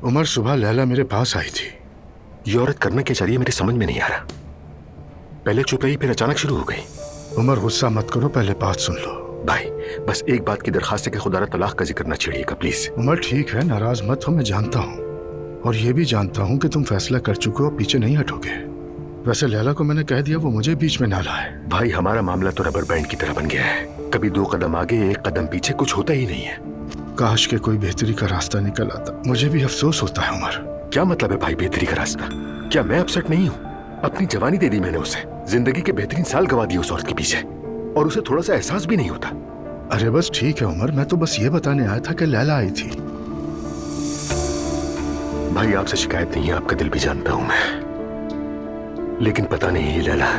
उमर, सुबह लैला मेरे पास आई थी। ये औरत करना क्या चाह रही है मेरी समझ में नहीं आ रहा। पहले चुप रही, फिर अचानक शुरू हो गई। उमर, गुस्सा मत करो, पहले बात सुन लो। भाई बस एक बात की दरखास्त है कि खुदा तलाक का जिक्र ना छेड़िएगा प्लीज। उमर ठीक है, नाराज मत हो, मैं जानता हूँ और ये भी जानता हूँ कि तुम फैसला कर चुके हो, पीछे नहीं हटोगे। वैसे लैला को मैंने कह दिया वो मुझे बीच में ना लाए। भाई हमारा मामला तो रबर बैंड की तरह बन गया है, कभी 2 कदम आगे 1 कदम पीछे, कुछ होता ही नहीं है। काश के कोई बेहतरी का रास्ता निकल आता। मुझे भी अफसोस होता है उमर। क्या मतलब है भाई बेहतरी का रास्ता? क्या मैं अपसेट नहीं हूँ? अपनी जवानी दे दी मैंने उसे, जिंदगी के बेहतरीन साल गवा दिए उस औरत के पीछे, और उसे थोड़ा सा एहसास भी नहीं होता। अरे बस ठीक है उमर, मैं तो बस ये बताने आया था कि लैला आई थी। भाई आपसे शिकायत नहीं है, आपका दिल भी जानता हूं मैं, लेकिन पता नहीं ये लैला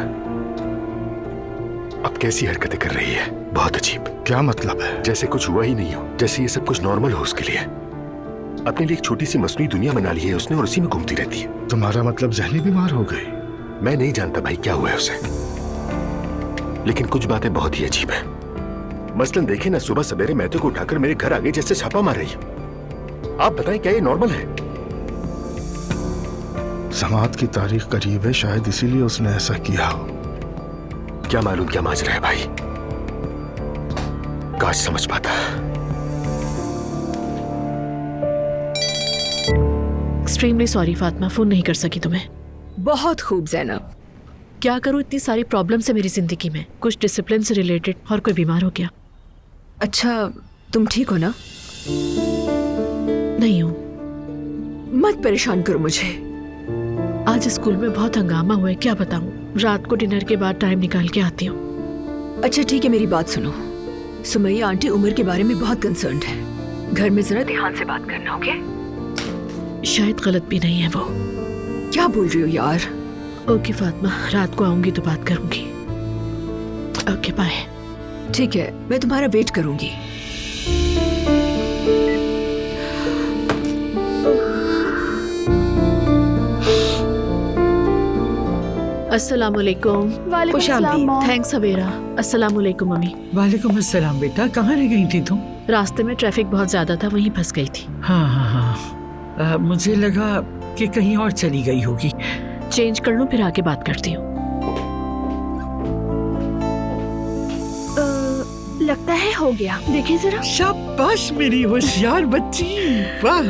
अब कैसी हरकतें कर रही है, बहुत अजीब। क्या मतलब है? जैसे कुछ हुआ ही नहीं हो, जैसे ये सब कुछ नॉर्मल हो उसके लिए। अपने लिए एक छोटी सी मसनूई दुनिया बना ली है उसने और उसी में घूमती रहती है। तुम्हारा मतलब जहनी बीमार हो गई? मैं नहीं जानता भाई क्या हुआ है उसे, लेकिन कुछ बातें बहुत ही अजीब है। मसलन देखे ना, सुबह सवेरे मैथ्यू को उठाकर मेरे घर आगे जैसे छापा मार रही है। आप बताएं क्या ये नॉर्मल है? समात की तारीख करीब है, शायद इसीलिए उसने ऐसा किया हो। क्या मालूम क्या माजरा है भाई, काश समझ पाता। एक्सट्रीमली सॉरी फातिमा, फोन नहीं कर सकी तुम्हें। बहुत खूब ज़ैनब। क्या करूं, इतनी सारी प्रॉब्लम्स है मेरी जिंदगी में, कुछ डिसिप्लिन से रिलेटेड, और कोई बीमार हो गया। अच्छा तुम ठीक हो ना? नहीं हूं। मत परेशान करो मुझे। आज स्कूल में बहुत हंगामा हुआ है, क्या बताऊं। रात को डिनर के बाद टाइम निकाल के आती हूँ। अच्छा ठीक है, मेरी बात सुनो। सुमैया आंटी उमर के बारे में बहुत कंसर्न्ड है, घर में जरा ध्यान से बात करना, ओके? शायद गलत भी नहीं है वो। क्या बोल रही हो यार? ओके फातिमा, रात को आऊंगी तो बात करूंगी। Okay bye. ठीक है, मैं तुम्हारा वेट करूंगी। अस्सलामुअलैकुम। खुशामदीद। थैंक्स सवेरा। अस्सलामुअलैकुम मम्मी। वालेकुम अस्सलाम बेटा, कहाँ रह गई थी तुम? रास्ते में ट्रैफिक बहुत ज्यादा था, वहीं फंस गई थी। हाँ हाँ हाँ, मुझे लगा कि कहीं और चली गई होगी। चेंज कर लूं फिर आके बात करती हूँ। लगता है हो गया, देखिए जरा। शाबाश मेरी होशियार बच्ची, वाह।